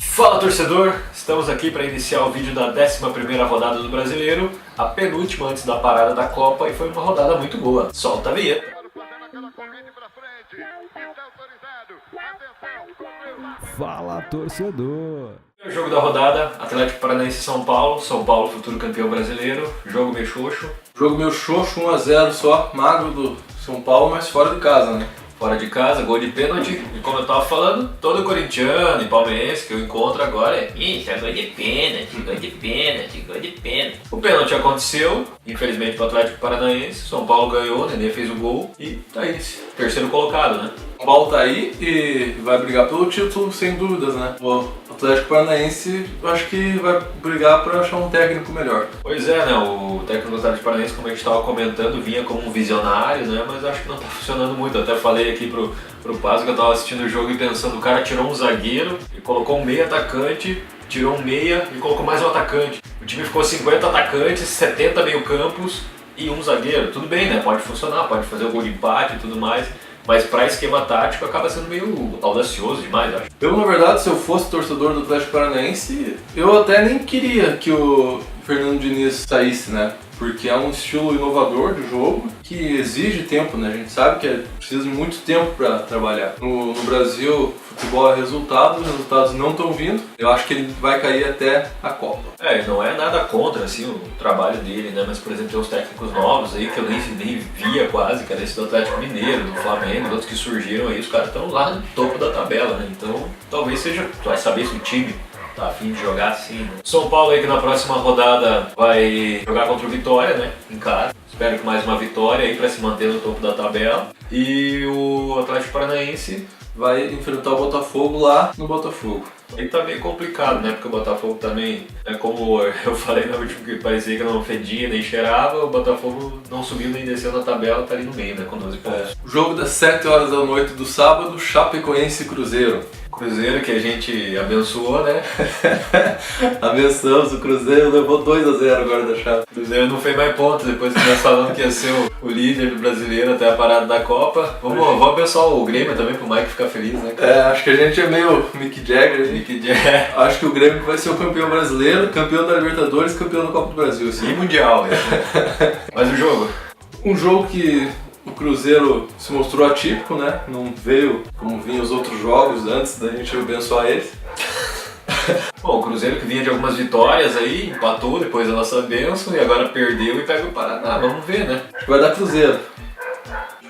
Fala torcedor, estamos aqui para iniciar o vídeo da 11ª rodada do Brasileiro, a penúltima antes da parada da Copa, e foi uma rodada muito boa. Solta a vinheta! Fala torcedor! O jogo da rodada, Atlético Paranaense e São Paulo, futuro campeão brasileiro, jogo meio xoxo. Jogo meio xoxo, 1 a 0 só, magro do São Paulo, mas fora de casa, né? Fora de casa, gol de pênalti, e como eu tava falando, todo corintiano e palmeirense que eu encontro agora é isso, é gol de pênalti, gol de pênalti, gol de pênalti. O pênalti aconteceu, infelizmente pro Atlético Paranaense, São Paulo ganhou, o Nenê fez o gol e tá aí, terceiro colocado, né? São Paulo tá aí e vai brigar pelo título sem dúvidas, né? O Atlético Paranaense eu acho que vai brigar para achar um técnico melhor. Pois é, né? O técnico do Atlético Paranaense, como a gente estava comentando, vinha como um visionário, né? Mas acho que não tá funcionando muito. Eu até falei aqui pro Paz que eu tava assistindo o jogo e pensando, o cara tirou um zagueiro e colocou um meio atacante, tirou um meia e colocou mais um atacante. O time ficou 50 atacantes, 70 meio-campos e um zagueiro. Tudo bem, né? Pode funcionar, pode fazer o gol de empate e tudo mais. Mas para esquema tático acaba sendo meio audacioso demais, acho. Eu, na verdade, se eu fosse torcedor do Atlético Paranaense, eu até nem queria que o Fernando Diniz saísse, né? Porque é um estilo inovador de jogo que exige tempo, né? A gente sabe que precisa de muito tempo para trabalhar. No Brasil, futebol é resultado, os resultados não estão vindo. Eu acho que ele vai cair até a Copa. É, não é nada contra, assim, o trabalho dele, né? Mas, por exemplo, tem uns técnicos novos aí que eu nem via quase, que era esse do Atlético Mineiro, do Flamengo, outros que surgiram aí, os caras estão lá no topo da tabela, né? Então, talvez seja, vai saber se o time tá a fim de jogar assim, né? São Paulo aí que na próxima rodada vai jogar contra o Vitória, né? Em casa. Espero que mais uma vitória aí para se manter no topo da tabela. E o Atlético Paranaense vai enfrentar o Botafogo lá no Botafogo. Aí tá meio complicado, né? Porque o Botafogo também, como eu falei na última, que parecia que não fedia nem cheirava, o Botafogo não subiu nem desceu na tabela, tá ali no meio, né? Com 12 pontos. O jogo das 7 horas da noite do sábado, Chapecoense e Cruzeiro. Cruzeiro que a gente abençoou, né? Abençoamos, o Cruzeiro levou 2 a 0 agora da Chape. O Cruzeiro não fez mais pontos depois que nós falamos que ia ser o líder do brasileiro até a parada da Copa. Vamos abençoar o Grêmio também pro Mike ficar feliz, né? Acho que a gente é meio Mick Jagger. Mick Jagger. Acho que o Grêmio vai ser o campeão brasileiro, campeão da Libertadores, campeão da Copa do Brasil. Assim. E mundial, né? Mas o jogo? Um jogo que o Cruzeiro se mostrou atípico, né? Não veio como vinham os outros jogos antes da gente abençoar eles. Bom, o Cruzeiro que vinha de algumas vitórias aí, empatou depois da nossa bênção e agora perdeu e pega o Paraná. Vamos ver, né? Acho que vai dar Cruzeiro.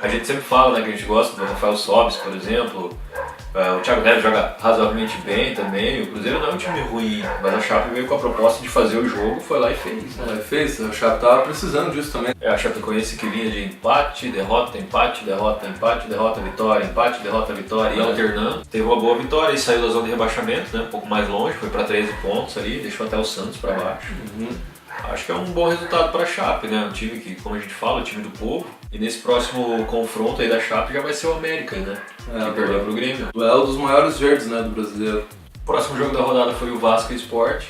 A gente sempre fala, né, que a gente gosta do Rafael Sobis, por exemplo. O Thiago Neves joga razoavelmente bem também. O Cruzeiro não é um time ruim, mas a Chape veio com a proposta de fazer o jogo, foi lá e fez, né? Fez, a Chape tava precisando disso também. A Chapecoense que vinha de empate, derrota, empate, derrota, empate, derrota, vitória, empate, derrota, vitória, e alternando. Teve uma boa vitória e saiu da zona de rebaixamento, né, um pouco mais longe, foi para 13 pontos ali, deixou até o Santos para baixo. Acho que é um bom resultado para a Chape, né? Um time que, como a gente fala, o time do povo. E nesse próximo confronto aí da Chape já vai ser o América, né? Que perdeu pro Grêmio. Duelo dos maiores verdes, né, do brasileiro. O próximo jogo da rodada foi o Vasco e Sport.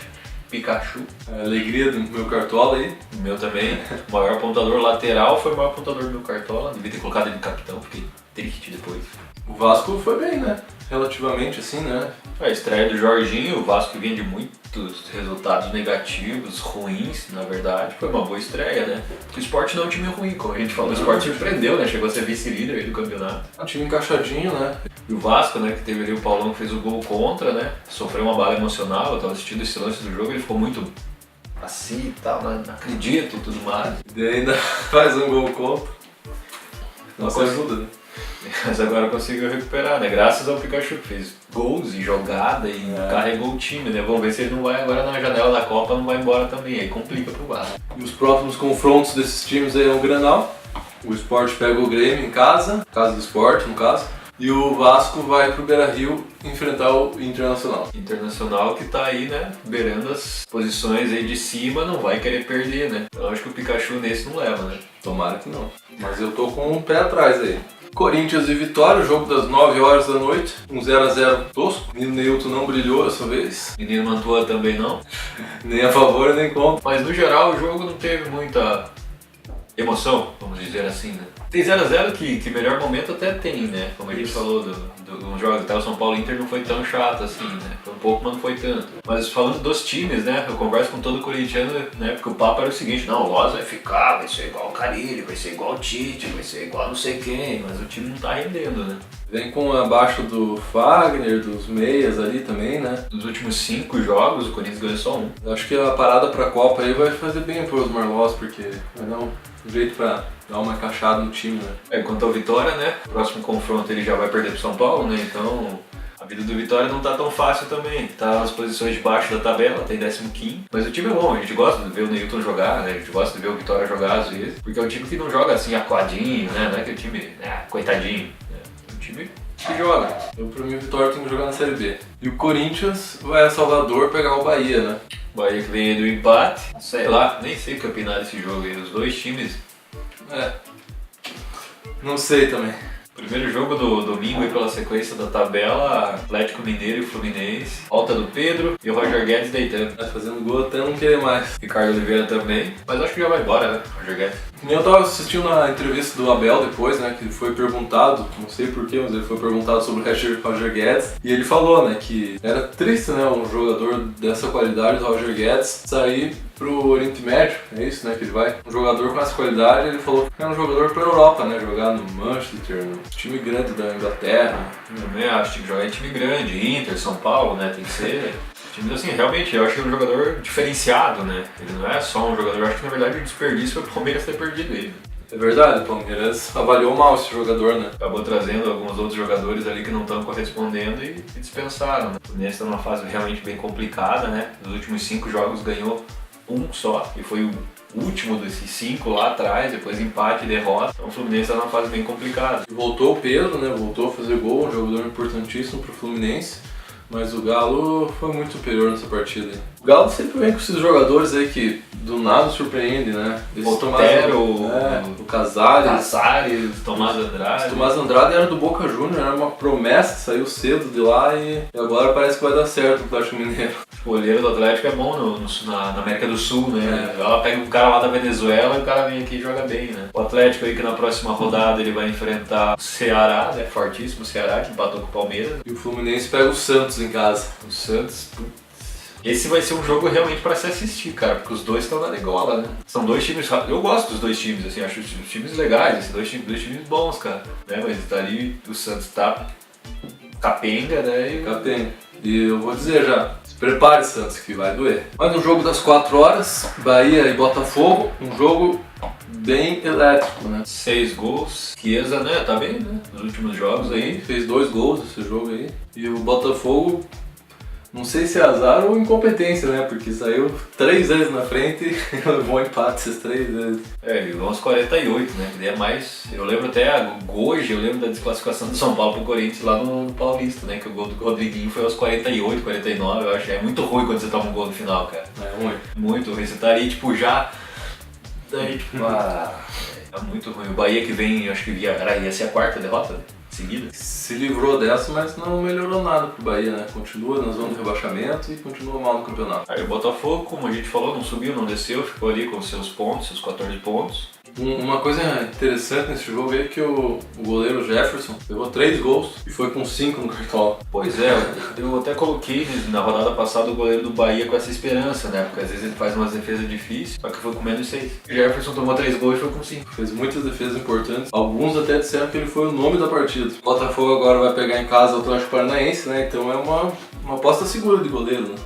Pikachu. Alegria do meu Cartola aí. O meu também. O maior pontuador lateral foi o maior pontuador do meu Cartola. Devia ter colocado ele de capitão, fiquei triste depois. O Vasco foi bem, né? Relativamente assim, né? A estreia do Jorginho, o Vasco vinha de muitos resultados negativos, ruins, na verdade. Foi uma boa estreia, né? O Sport não é um time ruim, como a gente falou. O Sport surpreendeu, né? Chegou a ser vice-líder aí do campeonato. Um time encaixadinho, né? E o Vasco, né, que teve ali o Paulão que fez o gol contra, né? Sofreu uma bala emocional, eu tava assistindo esse lance do jogo, ele ficou muito assim e tal, não acredito e tudo mais. E ainda faz um gol contra. Nossa, ajuda, né? Mas agora conseguiu recuperar, né? Graças ao Pikachu que fez gols e jogada e carregou o time, né? Vamos ver se ele não vai agora na janela da Copa, não vai embora também, aí complica pro Vasco. E os próximos confrontos desses times aí é o Grenal. O Sport pega o Grêmio em casa do Sport no caso. E o Vasco vai pro Beira-Rio enfrentar o Internacional. Internacional que tá aí, né, beirando as posições aí de cima, não vai querer perder, né? Então acho que o Pikachu nesse não leva, né? Tomara que não. Mas eu tô com um pé atrás aí. Corinthians e Vitória, jogo das 9 horas da noite, um 0 a 0 tosco. Menino Neilton não brilhou dessa vez. Menino Mantua também não. Nem a favor, nem contra. Mas no geral o jogo não teve muita emoção, vamos dizer assim, né? Tem 0x0 que melhor momento até tem, né? Como a gente falou dos jogos, até o São Paulo Inter não foi tão chato assim, né? Foi um pouco, mas não foi tanto. Mas falando dos times, né? Eu converso com todo corintiano, né? Porque o papo era o seguinte, não, o Loz vai ficar, vai ser igual o Carille, vai ser igual o Tite, vai ser igual não sei quem, mas o time não tá rendendo, né? Vem com abaixo do Fagner, dos meias ali também, né? Nos últimos 5 jogos, o Corinthians ganhou só 1. Eu acho que a parada pra Copa aí vai fazer bem pro Osmar Loz, porque vai dar um jeito pra dar uma encaixada no time, né? Quanto ao Vitória, né? Próximo confronto ele já vai perder pro São Paulo, né? Então a vida do Vitória não tá tão fácil também. Tá nas posições de baixo da tabela, tem 15º. Mas o time é bom, a gente gosta de ver o Neilton jogar, né? A gente gosta de ver o Vitória jogar às vezes. Porque é um time que não joga assim acuadinho, né? Não é aquele time, coitadinho. É um time que joga. Pra mim o Vitória tem que jogar na Série B. E o Corinthians vai a Salvador pegar o Bahia, né? O Bahia que vem do empate. Sei lá, nem sei o que opinar desse jogo aí. Os dois times. Não sei também. Primeiro jogo do domingo aí pela sequência da tabela, Atlético Mineiro e Fluminense. Volta do Pedro e o Roger Guedes deitando. Tá fazendo gol até não querer mais. Ricardo Oliveira também, mas acho que já vai embora, né, Roger Guedes. Eu tava assistindo a entrevista do Abel depois, né, que ele foi perguntado, não sei porquê, mas ele foi perguntado sobre o Roger Guedes, e ele falou, né, que era triste, né, um jogador dessa qualidade, do Roger Guedes, sair pro Oriente Médio, é isso, né, que ele vai. Um jogador com essa qualidade, ele falou que era um jogador pra Europa, né, jogar no Manchester, no time grande da Inglaterra. Eu também acho que tem que jogar em time grande, Inter, São Paulo, né, tem que ser... Time assim, realmente, eu acho que é um jogador diferenciado, né? Ele não é só um jogador, eu acho que na verdade o desperdício foi o Palmeiras ter perdido ele. É verdade, o Palmeiras avaliou mal esse jogador, né? Acabou trazendo alguns outros jogadores ali que não estão correspondendo e dispensaram, né? O Fluminense está numa fase realmente bem complicada, né? Nos últimos 5 jogos ganhou 1 só, e foi o último desses 5 lá atrás, depois empate e derrota. Então o Fluminense está numa fase bem complicada. Voltou o Pedro, né? Voltou a fazer gol, um jogador importantíssimo pro Fluminense. Mas o Galo foi muito superior nessa partida. O Galo sempre vem com esses jogadores aí que do nada surpreende, né? O Casares, Tomás Andrade. O Tomás Andrade era do Boca Juniors, era uma promessa, saiu cedo de lá e agora parece que vai dar certo o Atlético Mineiro. O goleiro do Atlético é bom na América do Sul, né? Ela pega um cara lá da Venezuela e o cara vem aqui e joga bem, né? O Atlético aí que na próxima rodada ele vai enfrentar o Ceará, né? Fortíssimo Ceará, que empatou com o Palmeiras. E o Fluminense pega o Santos em casa. O Santos... Esse vai ser um jogo realmente pra se assistir, cara, porque os dois estão na degola, né? São dois times... Eu gosto dos dois times, assim, acho os times legais, assim, dois times bons, cara. Né? Mas tá ali, o Santos tá capenga, né? Capenga. E eu vou dizer já, se prepare, Santos, que vai doer. Mas no jogo das 4 horas, Bahia e Botafogo, um jogo bem elétrico, né? 6 gols. Chiesa, né? Tá bem, né? Nos últimos jogos aí. Fez 2 gols nesse jogo aí. E o Botafogo, não sei se é azar ou incompetência, né? Porque saiu 3 vezes na frente e levou um empate essas 3 vezes. Ele levou uns 48, né? Que daí é mais... Eu lembro até hoje, eu lembro da desclassificação do São Paulo pro Corinthians lá no Paulista, né? Que o gol do Rodriguinho foi aos 48, 49, eu acho. É muito ruim quando você toma um gol no final, cara. É ruim. Muito ruim. Você tá ali, tipo, já... Daí, tipo, é muito ruim. O Bahia que vem, acho que ia ser a 4ª derrota, né? Seguida. Se livrou dessa, mas não melhorou nada pro Bahia, né? Continua na zona de rebaixamento e continua mal no campeonato. Aí o Botafogo, como a gente falou, não subiu, não desceu, ficou ali com seus pontos, seus 14 pontos. Uma coisa interessante nesse jogo é que o goleiro Jefferson levou 3 gols e foi com 5 no cartola. Pois é, eu até coloquei na rodada passada o goleiro do Bahia com essa esperança, né? Porque às vezes ele faz umas defesas difíceis, só que foi com menos 6. O Jefferson tomou 3 gols e foi com 5. Fez muitas defesas importantes. Alguns até disseram que ele foi o nome da partida. O Botafogo agora vai pegar em casa o Atlético Paranaense, né? Então é uma aposta segura de goleiro, né?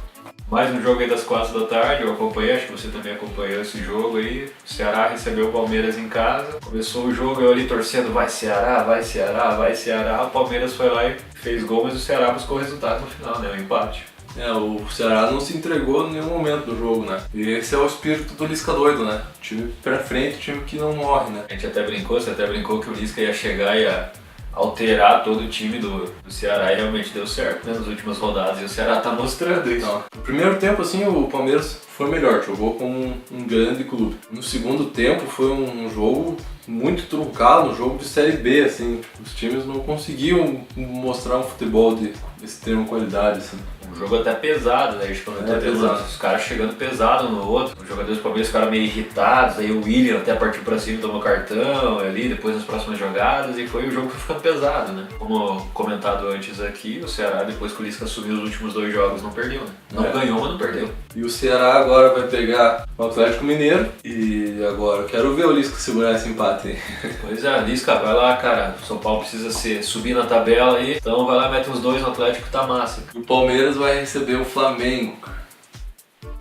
Mais um jogo aí das 4 da tarde, eu acompanhei, acho que você também acompanhou esse jogo aí. O Ceará recebeu o Palmeiras em casa, começou o jogo, eu ali torcendo, vai Ceará, vai Ceará, vai Ceará. O Palmeiras foi lá e fez gol, mas o Ceará buscou o resultado no final, né, o empate. O Ceará não se entregou em nenhum momento do jogo, né? E esse é o espírito do Lisca doido, né? Time pra frente, time que não morre, né? A gente até brincou, você até brincou que o Lisca ia chegar e ia alterar todo o time do Ceará e realmente deu certo, né, nas últimas rodadas, e o Ceará tá mostrando isso. Então, no primeiro tempo, assim, o Palmeiras foi melhor, jogou como um grande clube. No segundo tempo foi um jogo muito truncado, um jogo de Série B, assim. Os times não conseguiam mostrar um futebol de extrema qualidade, assim. Um jogo até pesado, né? A gente comentou até os caras chegando pesado no outro. Os jogadores do Palmeiras ficaram meio irritados, aí o William até partiu pra cima e tomou cartão ali, depois nas próximas jogadas, e foi o jogo que foi ficando pesado, né? Como comentado antes aqui, o Ceará, depois que o Lisca assumiu os últimos 2 jogos, não perdeu, né? Não ganhou, mas não perdeu. E o Ceará agora vai pegar o Atlético Mineiro, e agora eu quero ver o Lisca segurar esse empate aí. Pois é, Lisca, vai lá, cara. O São Paulo precisa subir na tabela aí, então vai lá, mete uns 2 no Atlético que tá massa. E o Palmeiras vai receber o Flamengo, cara.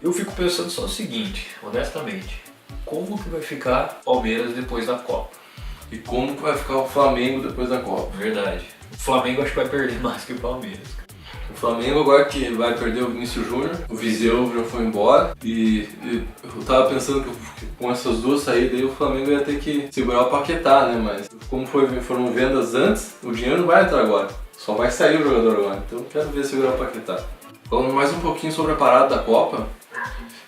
Eu fico pensando só o seguinte, honestamente, como que vai ficar o Palmeiras depois da Copa? E como que vai ficar o Flamengo depois da Copa? Verdade. O Flamengo acho que vai perder mais que o Palmeiras. O Flamengo agora que vai perder o Vinícius Júnior, o Viseu já foi embora e eu tava pensando que com essas 2 saídas aí o Flamengo ia ter que segurar o Paquetá, né? Mas como foram vendas antes, o dinheiro não vai entrar agora, só vai sair o jogador agora, então eu quero ver segurar o Paquetá. Falando mais um pouquinho sobre a parada da Copa,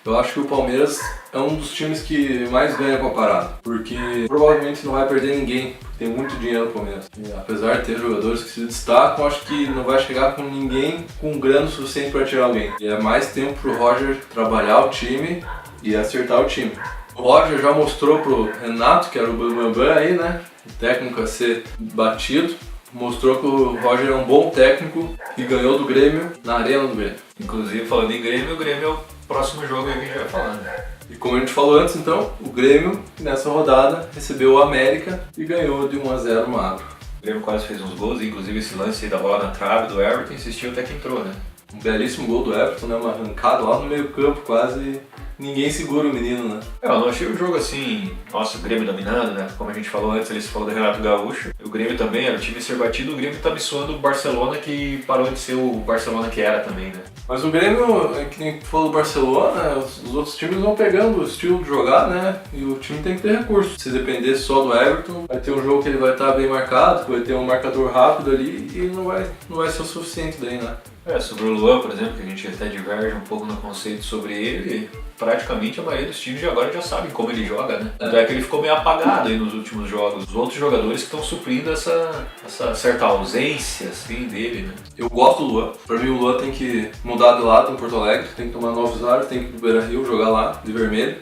eu acho que o Palmeiras é um dos times que mais ganha com a parada, porque provavelmente não vai perder ninguém, porque tem muito dinheiro no Palmeiras. E, apesar de ter jogadores que se destacam, acho que não vai chegar com ninguém com grana suficiente para tirar alguém. E é mais tempo pro Roger trabalhar o time e acertar o time. O Roger já mostrou pro Renato, que era o Bambam aí, né, o técnico a ser batido, mostrou que o Roger é um bom técnico e ganhou do Grêmio na arena do Grêmio. Inclusive, falando em Grêmio, o Grêmio é o próximo jogo aí que a gente vai falar, né? E como a gente falou antes, então, o Grêmio, nessa rodada, recebeu o América e ganhou de 1-0 magro. O Grêmio quase fez uns gols, inclusive esse lance aí da bola na trave do Everton, insistiu até que entrou, né? Um belíssimo gol do Everton, né? Uma arrancada lá no meio campo, quase ninguém segura o menino, né? Eu não achei o jogo assim, nossa, o Grêmio dominado, né? Como a gente falou antes, eles falou do Renato Gaúcho. O Grêmio também era o time ser batido, o Grêmio tá me soando o Barcelona, que parou de ser o Barcelona que era também, né? Mas o Grêmio, que nem falou do Barcelona, os outros times vão pegando o estilo de jogar, né? E o time tem que ter recursos. Se depender só do Everton, vai ter um jogo que ele vai estar bem marcado, vai ter um marcador rápido ali e não vai ser o suficiente daí, né? Sobre o Luan, por exemplo, que a gente até diverge um pouco no conceito sobre ele, praticamente a maioria dos times de agora já sabem como ele joga, né? Tanto é que ele ficou meio apagado aí nos últimos jogos. Os outros jogadores que estão suprindo essa certa ausência, assim, dele, né? Eu gosto do Luan. Pra mim o Luan tem que mudar de lado em Porto Alegre, tem que tomar novos ares, tem que ir pro Beira-Rio jogar lá, de vermelho.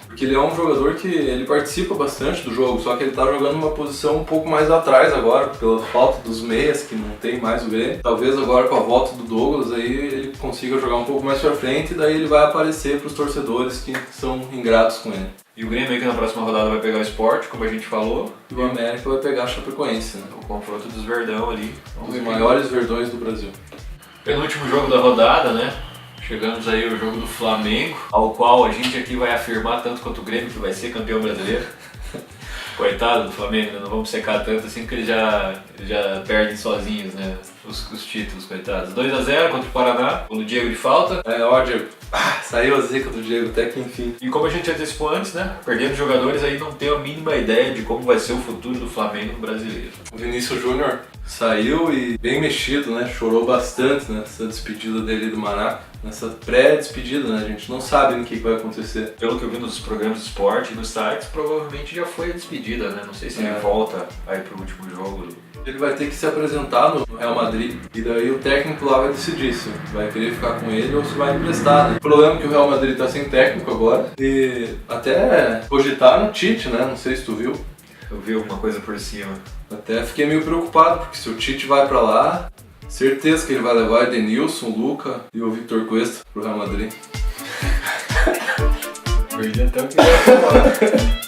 Porque ele é um jogador que ele participa bastante do jogo, só que ele tá jogando numa posição um pouco mais atrás agora, pela falta dos meias, que não tem mais o Grêmio. Talvez agora com a volta do Douglas aí ele consiga jogar um pouco mais pra frente e daí ele vai aparecer pros torcedores que são ingratos com ele. E o Grêmio aí que na próxima rodada vai pegar o Sport, como a gente falou. E o América vai pegar a Chapecoense, né? O confronto dos Verdão ali. Um dos maiores verdões do Brasil. Penúltimo jogo da rodada, né? Chegamos aí ao jogo do Flamengo, ao qual a gente aqui vai afirmar tanto quanto o Grêmio que vai ser campeão brasileiro. Coitado do Flamengo, né? Não vamos secar tanto assim que eles já perdem sozinhos, né? Os títulos, coitados. 2-0 contra o Paraná, no Diego de falta. Ó, Diego. Saiu a zica do Diego até que enfim. E como a gente antecipou antes, né? Perdendo jogadores aí, não tenho a mínima ideia de como vai ser o futuro do Flamengo no brasileiro. O Vinícius Júnior saiu e bem mexido, né? Chorou bastante nessa despedida dele do Maraca. Nessa pré-despedida, né? A gente não sabe no que vai acontecer. Pelo que eu vi nos programas de esporte e nos sites, provavelmente já foi a despedida, né? Não sei se ele volta aí pro último jogo. Ele vai ter que se apresentar no Real Madrid e daí o técnico lá vai decidir se vai querer ficar com ele ou se vai emprestar, né? O problema é que o Real Madrid tá sem técnico agora e até cogitaram no Tite, né? Não sei se tu viu. Eu vi alguma coisa por cima. Até fiquei meio preocupado, porque se o Tite vai pra lá, certeza que ele vai levar o Edenilson, o Luca e o Victor Cuesta pro Real Madrid. Perdi até o que ia falar.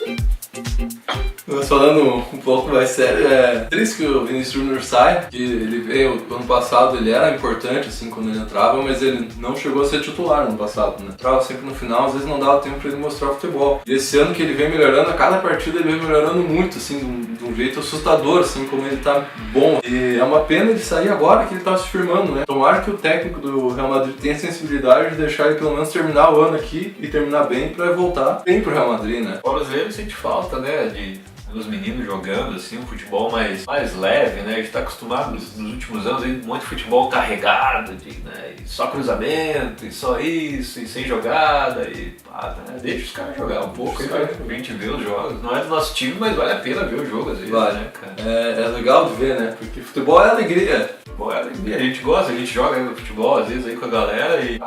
Mas falando um pouco mais sério, é triste que o Vinícius Júnior sai, que ele veio ano passado, ele era importante assim quando ele entrava, mas ele não chegou a ser titular no ano passado, né? Entrava sempre no final, às vezes não dava tempo pra ele mostrar o futebol. E esse ano que ele vem melhorando, a cada partida ele vem melhorando muito, assim, de um jeito assustador, assim, como ele tá bom. E é uma pena ele sair agora que ele tá se firmando, né? Tomara que o técnico do Real Madrid tenha a sensibilidade de deixar ele pelo menos terminar o ano aqui e terminar bem pra voltar bem pro Real Madrid, né? O brasileiro sente falta, né? De os meninos jogando, assim, um futebol mais leve, né? A gente tá acostumado nos últimos anos aí, um monte de futebol carregado, né? E só cruzamento, e só isso, e sem jogada, e pá, né? Deixa os caras jogar um pouco, a gente vê os jogos. Não é do nosso time, mas vale a pena ver o jogo às vezes, né, cara? É legal de ver, né? Porque futebol é alegria. Futebol é alegria, a gente gosta, a gente joga futebol às vezes aí com a galera e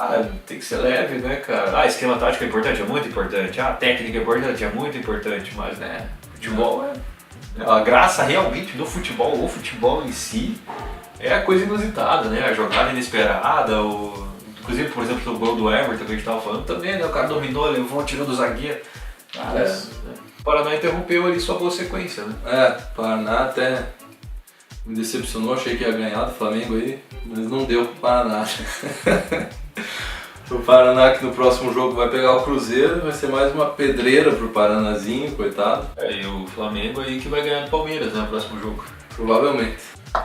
tem que ser leve, né, cara? Esquema tático é importante, é muito importante. Técnica é importante, é muito importante, mas né, futebol a graça realmente do futebol, o futebol em si, é a coisa inusitada, né? A jogada inesperada, inclusive, por exemplo, o gol do Everton que a gente tava falando também, né? O cara dominou, levou, tirou do zagueiro. O Paraná interrompeu ali sua boa sequência, né? O Paraná até me decepcionou, achei que ia ganhar do Flamengo aí, mas não deu pro Paraná. O Paraná que no próximo jogo vai pegar o Cruzeiro, vai ser mais uma pedreira pro Paranazinho, coitado. E o Flamengo aí que vai ganhar do Palmeiras, né, no próximo jogo. Provavelmente.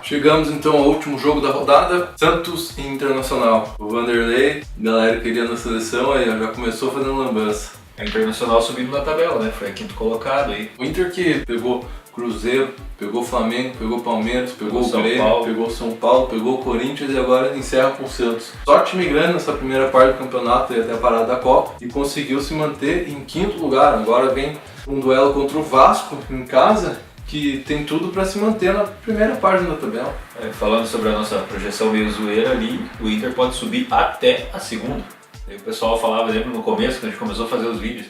Chegamos então ao último jogo da rodada, Santos e Internacional. O Vanderlei, galera queria na seleção, aí já começou fazendo lambança. A Internacional subindo na tabela, né, foi a quinto colocado aí. O Inter que pegou Cruzeiro, pegou Flamengo, pegou Palmeiras, pegou o Grêmio, pegou São Paulo, pegou o Corinthians e agora encerra com o Santos. Só time grande nessa primeira parte do campeonato e até a parada da Copa e conseguiu se manter em quinto lugar. Agora vem um duelo contra o Vasco em casa que tem tudo para se manter na primeira página da tabela. Falando sobre a nossa projeção meio zoeira ali, o Inter pode subir até a segunda. E o pessoal falava, lembra no começo, quando a gente começou a fazer os vídeos,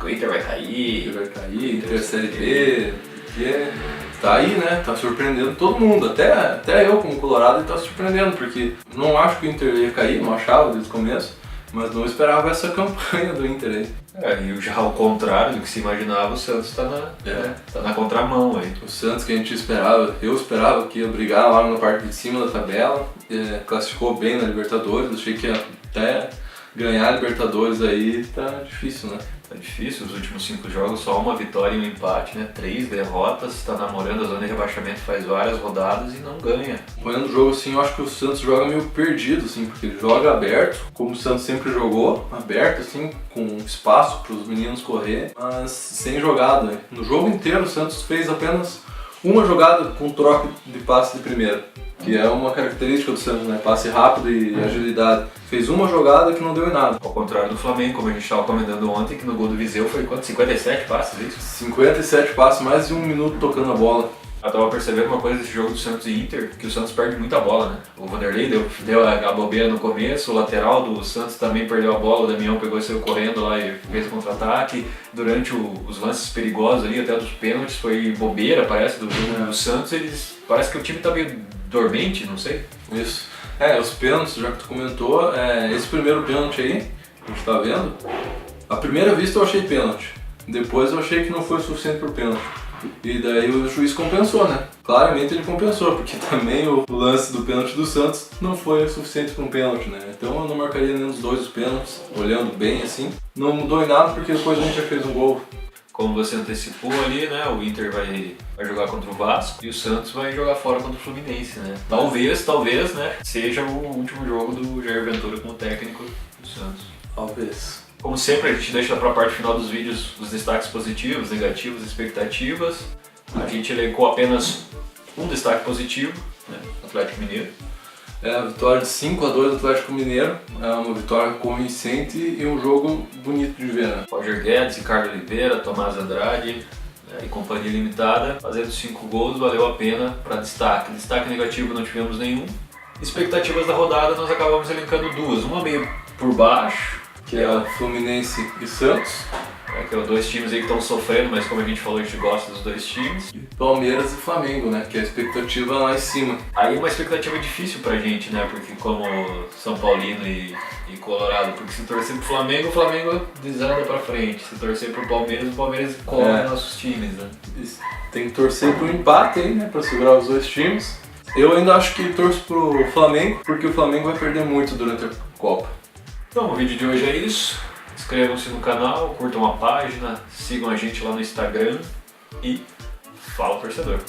o Inter vai cair. Inter Série B, que tá aí, né? Tá surpreendendo todo mundo, até eu como colorado tá surpreendendo, porque não acho que o Inter ia cair, não achava desde o começo, mas não esperava essa campanha do Inter aí. E já ao contrário do que se imaginava, o Santos tá na contramão aí. O Santos que a gente esperava, eu esperava que ia brigar lá na parte de cima da tabela, classificou bem na Libertadores, achei que ia até ganhar a Libertadores aí, tá difícil, né? Tá difícil, os últimos 5 jogos, só uma vitória e um empate, né? 3 derrotas, tá namorando a zona de rebaixamento faz várias rodadas e não ganha. Acompanhando o jogo assim, eu acho que o Santos joga meio perdido, assim, porque ele joga aberto, como o Santos sempre jogou, aberto, assim, com espaço para os meninos correr, mas sem jogada, né? No jogo inteiro o Santos fez apenas uma jogada com troca de passe de primeira, que é uma característica do Santos, né? Passe rápido e agilidade. Fez uma jogada que não deu em nada. Ao contrário do Flamengo, como a gente estava comentando ontem, que no gol do Viseu foi quanto? 57 passes, é isso? 57 passes, mais de 1 minuto tocando a bola. Eu tava percebendo uma coisa desse jogo do Santos e Inter, que o Santos perde muita bola, né? O Vanderlei deu a bobeira no começo, o lateral do Santos também perdeu a bola, o Damião pegou e saiu correndo lá e fez contra-ataque. Durante os lances perigosos ali, até dos pênaltis, foi bobeira, parece, do jogo do Santos. Parece que o time tá meio dormente, não sei. Isso. Os pênaltis, já que tu comentou, esse primeiro pênalti aí, que a gente tá vendo, à primeira vista eu achei pênalti. Depois eu achei que não foi o suficiente por pênalti. E daí o juiz compensou, né? Claramente ele compensou, porque também o lance do pênalti do Santos não foi o suficiente para um pênalti, né? Então eu não marcaria nenhum dos dois os pênaltis, olhando bem assim. Não mudou em nada porque depois a gente já fez um gol. Como você antecipou ali, né? O Inter vai jogar contra o Vasco e o Santos vai jogar fora contra o Fluminense, né? Talvez, né? Seja o último jogo do Jair Ventura como técnico do Santos. Talvez. Como sempre, a gente deixa para a parte final dos vídeos os destaques positivos, negativos, expectativas. A gente elencou apenas um destaque positivo, né? Atlético Mineiro. A vitória de 5-2 do Atlético Mineiro, é uma vitória convincente e um jogo bonito de ver, né? Roger Guedes, Ricardo Oliveira, Tomás Andrade, né, e companhia limitada, fazendo 5 gols, valeu a pena para destaque. Destaque negativo não tivemos nenhum. Expectativas da rodada nós acabamos elencando 2, uma meio por baixo, que é o Fluminense e Santos. Que são 2 times aí que estão sofrendo, mas como a gente falou, a gente gosta dos 2 times. E Palmeiras e Flamengo, né? Que é a expectativa lá em cima. Aí uma expectativa difícil pra gente, né? Porque como São Paulino e Colorado, porque se torcer pro Flamengo, o Flamengo desanda pra frente. Se torcer pro Palmeiras, o Palmeiras come nossos times, né? Tem que torcer pro empate aí, né? Pra segurar os 2 times. Eu ainda acho que torço pro Flamengo, porque o Flamengo vai perder muito durante a Copa. Então, o vídeo de hoje é isso. Inscrevam-se no canal, curtam a página, sigam a gente lá no Instagram e fala, torcedor!